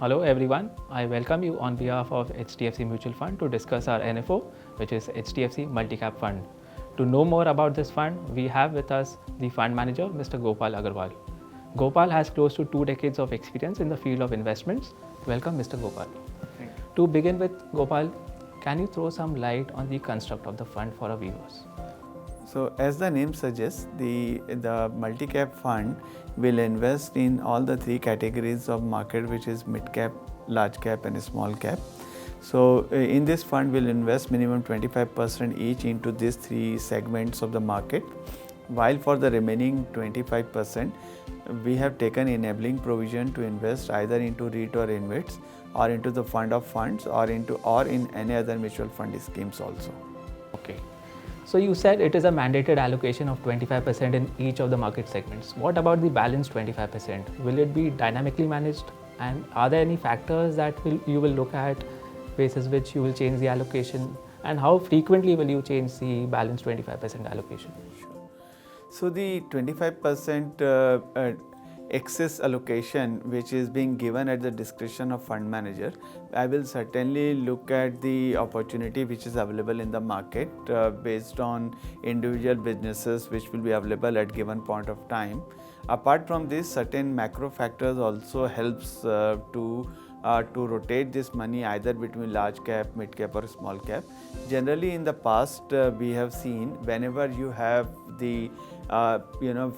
Hello everyone, I welcome you on behalf of HDFC Mutual Fund to discuss our NFO, which is HDFC Multi-Cap Fund. To know more about this fund, we have with us the fund manager, Mr. Gopal Agarwal. Gopal has close to 2 decades of experience in the field of investments. Welcome, Mr. Gopal. Thank you. To begin with, Gopal, can you throw some light on the construct of the fund for our viewers? So, as the name suggests, the multi-cap fund will invest in all the three categories of market, which is mid-cap, large cap and small cap. So, in this fund, we'll invest minimum 25% each into these three segments of the market, while for the remaining 25%, we have taken enabling provision to invest either into REIT or InvITs or into the fund of funds or in any other mutual fund schemes also. Okay. So you said it is a mandated allocation of 25% in each of the market segments. What about the balance 25%? Will it be dynamically managed? And are there any factors that you will look at basis which you will change the allocation? And how frequently will you change the balance 25% allocation? Sure. So the 25% excess allocation which is being given at the discretion of fund manager, I will certainly look at the opportunity which is available in the market based on individual businesses which will be available at given point of time. Apart from this, certain macro factors also helps to rotate this money either between large cap, mid cap or small cap. Generally in the past we have seen whenever you have the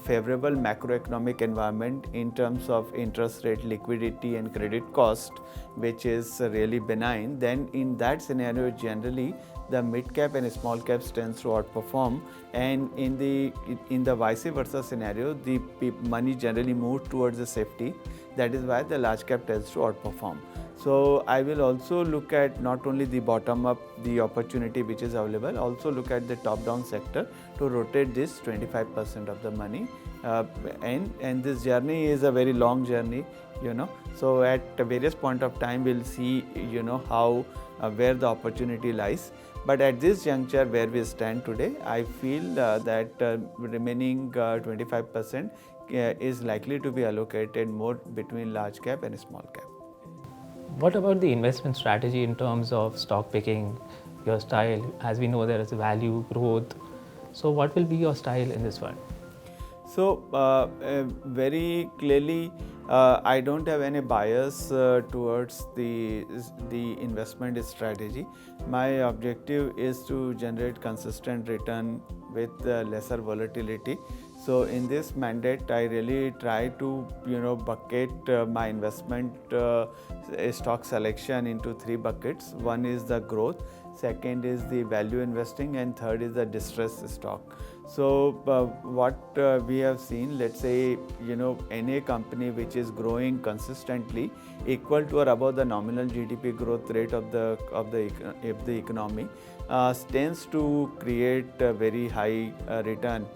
favorable macroeconomic environment in terms of interest rate, liquidity and credit cost, which is really benign, then in that scenario generally the mid cap and small caps tends to outperform, and in the vice versa scenario the money generally moves towards the safety. That is why the large cap tends to outperform. So I will also look at not only the bottom up, the opportunity which is available, also look at the top down sector to rotate this 25% of the money. And this journey is a very long journey, So at various point of time we'll see, how where the opportunity lies. But at this juncture where we stand today, I feel that remaining 25% is likely to be allocated more between large cap and small cap. What about the investment strategy in terms of stock picking, your style? As we know, there is value, growth. So what will be your style in this fund? So very clearly, I don't have any bias towards the investment strategy. My objective is to generate consistent return with lesser volatility. So in this mandate, I really try to bucket my investment stock selection into three buckets. One is the growth, second is the value investing, and third is the distressed stock. So what we have seen, let's say any company which is growing consistently equal to or above the nominal GDP growth rate of the economy tends to create a very high return.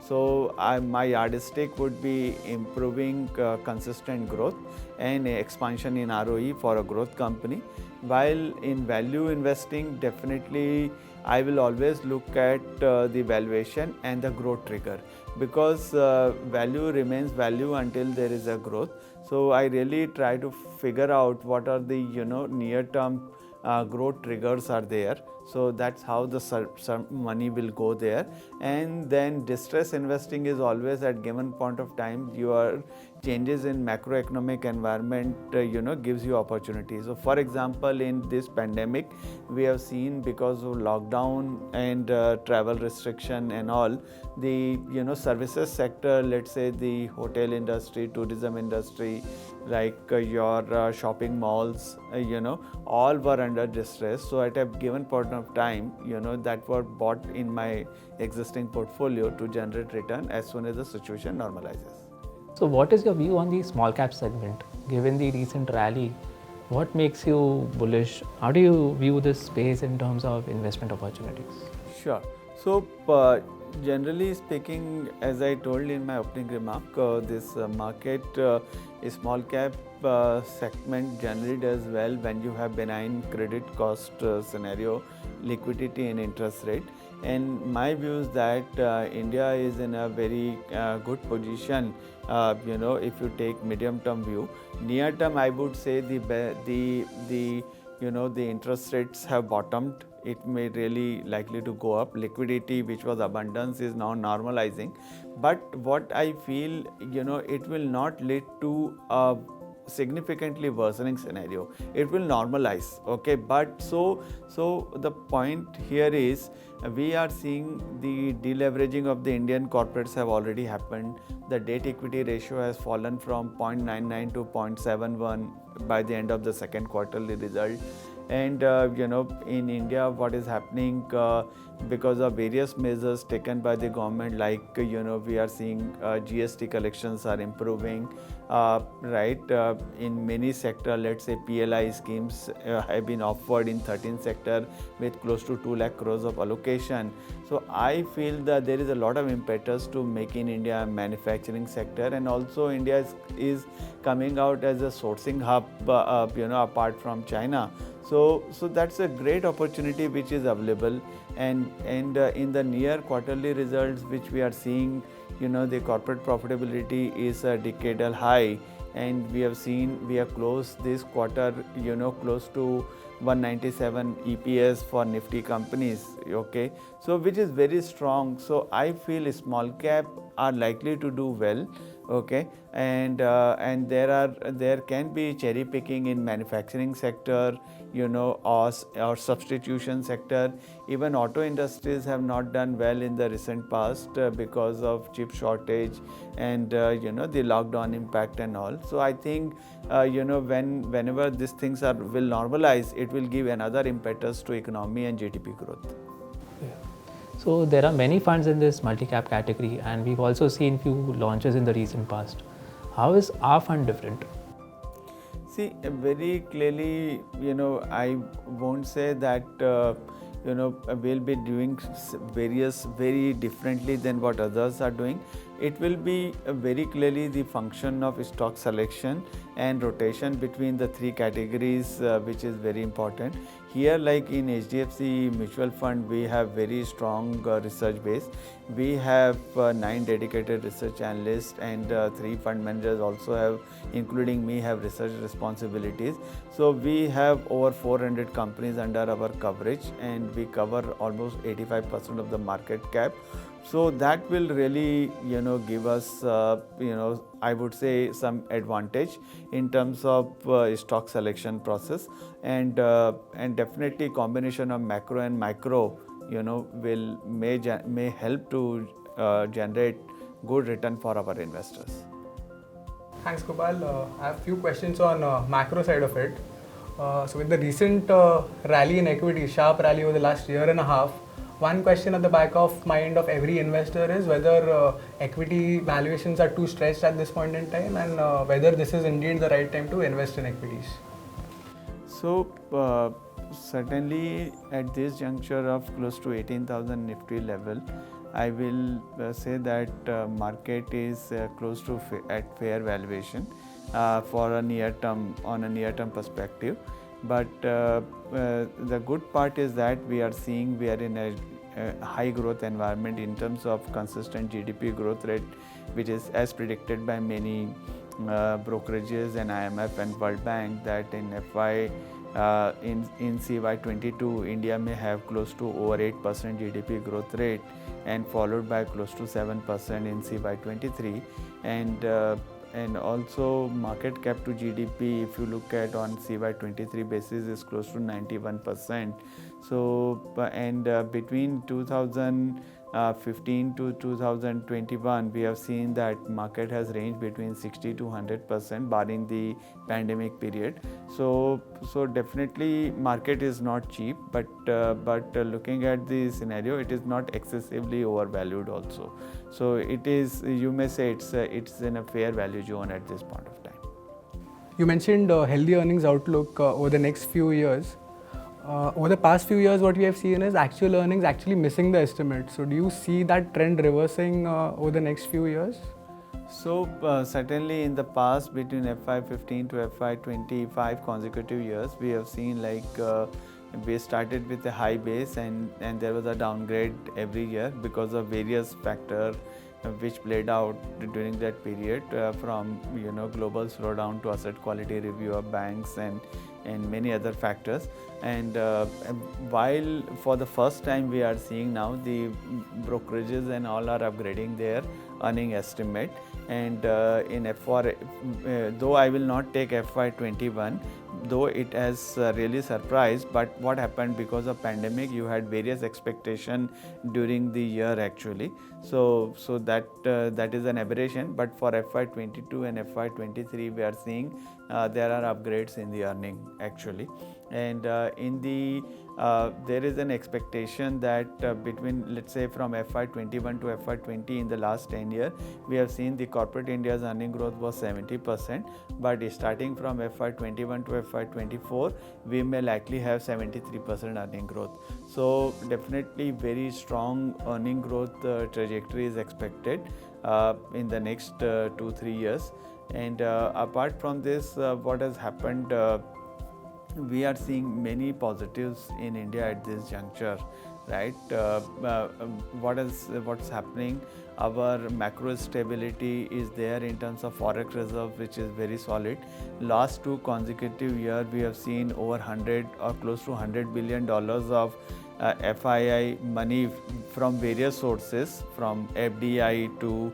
So my yardstick would be improving consistent growth and expansion in ROE for a growth company. While in value investing, definitely I will always look at the valuation and the growth trigger, because value remains value until there is a growth. So I really try to figure out what are the near term growth triggers are there. So that's how the some money will go there. And then distress investing is always at given point of time your changes in macroeconomic environment gives you opportunities. So for example, in this pandemic we have seen, because of lockdown and travel restriction and all, the services sector, let's say the hotel industry, tourism industry, like your shopping malls, all were under distress. So at a given point of time, that were bought in my existing portfolio to generate return as soon as the situation normalizes. So what is your view on the small cap segment? Given the recent rally, what makes you bullish? How do you view this space in terms of investment opportunities? Sure. So generally speaking, as I told in my opening remark, this market small cap segment generally does well when you have benign credit cost scenario, liquidity and interest rate. And my view is that India is in a very good position. If you take medium-term view, near-term, I would say the interest rates have bottomed. It may really likely to go up. Liquidity, which was abundance, is now normalizing. But what I feel, it will not lead to a significantly worsening scenario. It will normalize, okay. But so the point here is we are seeing the deleveraging of the Indian corporates have already happened. The debt equity ratio has fallen from 0.99 to 0.71 by the end of the second quarterly result. And in India, what is happening because of various measures taken by the government, like we are seeing GST collections are improving, right? In many sectors, let's say PLI schemes have been offered in 13 sectors with close to 2 lakh crores of allocation. So I feel that there is a lot of impetus to make in India a manufacturing sector, and also India is coming out as a sourcing hub, apart from China. So that's a great opportunity which is available, and in the near quarterly results which we are seeing, the corporate profitability is a decadal high, and we have closed this quarter, close to 197 EPS for Nifty companies, okay. So which is very strong. So I feel small cap are likely to do well, okay. And there can be cherry picking in manufacturing sector, or substitution sector. Even auto industries have not done well in the recent past because of chip shortage and the lockdown impact and all. So I think whenever these things will normalize, it will give another impetus to economy and GDP growth. So there are many funds in this multi-cap category, and we've also seen few launches in the recent past. How is our fund different? See, very clearly, I won't say that we'll be doing various very differently than what others are doing. It will be very clearly the function of stock selection and rotation between the three categories, which is very important. Here, like in HDFC Mutual Fund, we have very strong research base. We have 9 dedicated research analysts, and 3 fund managers also have, including me, have research responsibilities. So we have over 400 companies under our coverage, and we cover almost 85% of the market cap. So that will really, give us, I would say some advantage in terms of stock selection process, and definitely combination of macro and micro, may help to generate good return for our investors. Thanks, Gopal. I have a few questions on macro side of it. So with the recent rally in equity, sharp rally over the last year and a half, one question at the back of mind of every investor is whether equity valuations are too stretched at this point in time, and whether this is indeed the right time to invest in equities. So certainly at this juncture of close to 18,000 Nifty level, I will say that market is close to at fair valuation for a near term perspective. But the good part is that we are in a high growth environment in terms of consistent GDP growth rate, which is as predicted by many brokerages and IMF and World Bank, that in CY22 India may have close to over 8% GDP growth rate, and followed by close to 7% in CY23, and also market cap to GDP, if you look at on CY23 basis, is close to 91%. So and between 2015 to 2021, we have seen that market has ranged between 60 to 100%, barring the pandemic period. So definitely market is not cheap, but looking at the scenario, it is not excessively overvalued also. So it is, you may say it's in a fair value zone at this point of time. You mentioned healthy earnings outlook over the next few years. Over the past few years, what we have seen is actual earnings actually missing the estimate. So do you see that trend reversing over the next few years? So certainly in the past, between FY15 to FY25 consecutive years, we have seen We started with a high base, and there was a downgrade every year because of various factors which played out during that period, from global slowdown to asset quality review of banks and many other factors. And while for the first time we are seeing now the brokerages and all are upgrading their earning estimate, and though I will not take FY21, though it has really surprised, but what happened because of pandemic, you had various expectation during the year actually. So that is an aberration. But for FY22 and FY23, we are seeing there are upgrades in the earning actually, and there is an expectation that between, let's say, from FY21 to FY20, in the last 10 years, we have seen the corporate India's earning growth was 70%, but starting from FY21 to FY24, we may likely have 73% earning growth. So definitely very strong earning growth trajectory is expected in the next 2-3 years. And apart from this, what has happened, we are seeing many positives in India at this juncture, right? What's happening? Our macro stability is there in terms of forex reserve, which is very solid. Last 2 consecutive years, we have seen over 100 or close to $100 billion of FII money from various sources, from FDI to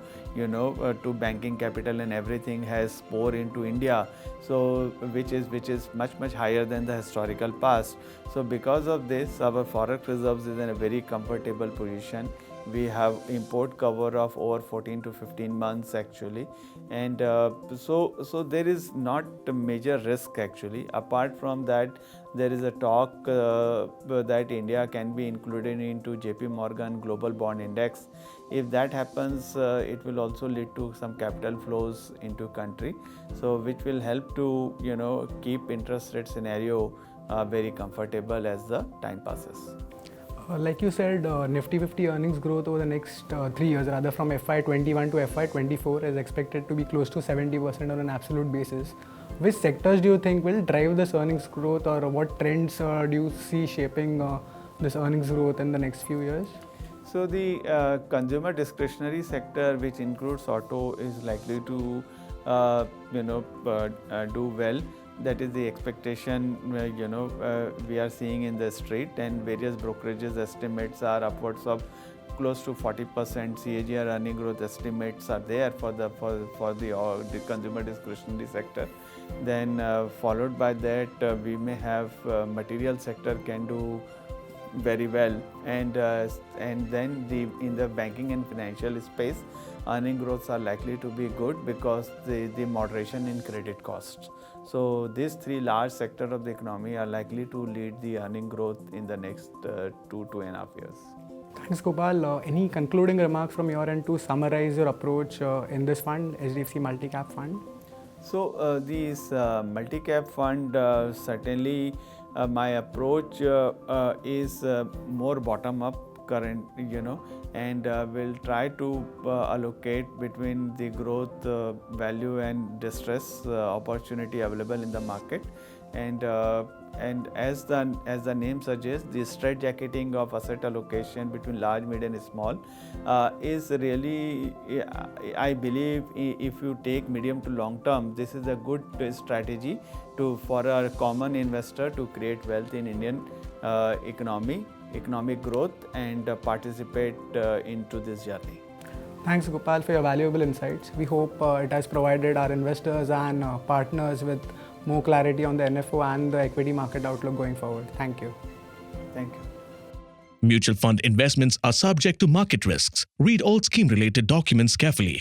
to banking capital, and everything has poured into India. So which is much higher than the historical past. So because of this, our forex reserves is in a very comfortable position. We have import cover of over 14 to 15 months actually, and so there is not a major risk actually. Apart from that, there is a talk that India can be included into JP Morgan Global Bond Index. If that happens, it will also lead to some capital flows into country, so which will help to keep interest rate scenario very comfortable as the time passes. Like you said, Nifty 50 earnings growth over the next 3 years, rather from FY21 to FY24, is expected to be close to 70% on an absolute basis. Which sectors do you think will drive this earnings growth, or what trends do you see shaping this earnings growth in the next few years? So the consumer discretionary sector, which includes auto, is likely to do well. That is the expectation we are seeing in the street, and various brokerages estimates are upwards of close to 40% CAGR earning growth estimates are there for the consumer discretionary sector. Then followed by that, we may have material sector can do very well, and then in the banking and financial space, earning growths are likely to be good because the moderation in credit costs. So these 3 large sectors of the economy are likely to lead the earning growth in the next 2.5 years. Thanks, Gopal. Any concluding remarks from your end to summarize your approach in this fund, HDFC Multi-Cap Fund? So this multi-cap fund, certainly my approach is more bottom-up current, and will try to allocate between the growth, value and distress opportunity available in the market. And as the name suggests, the straitjacketing of asset allocation between large, mid and small is really, I believe, if you take medium to long term, this is a good strategy for a common investor to create wealth in Indian economic growth and participate into this journey. Thanks, Gopal, for your valuable insights. We hope it has provided our investors and partners with more clarity on the NFO and the equity market outlook going forward. Thank you. Thank you. Mutual fund investments are subject to market risks. Read all scheme-related documents carefully.